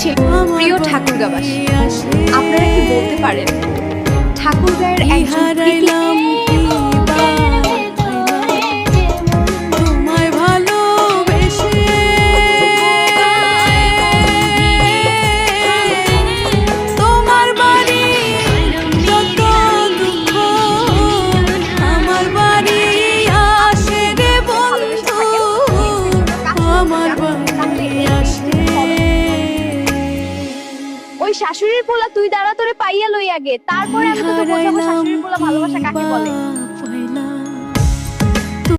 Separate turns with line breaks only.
ছিল প্রিয় ঠাকুরগাঁওবাসী, আপনারা কি বলতে পারেন ঠাকুরগাঁয়ের একজন কৃতি ওই শাশুড়ির পোলা তুই দাঁড়া তোরে পাইয়া লই আগে, তারপরে আমি তোকে বোঝাবো শাশুড়ির পোলা ভালোবাসা কাকে বলে।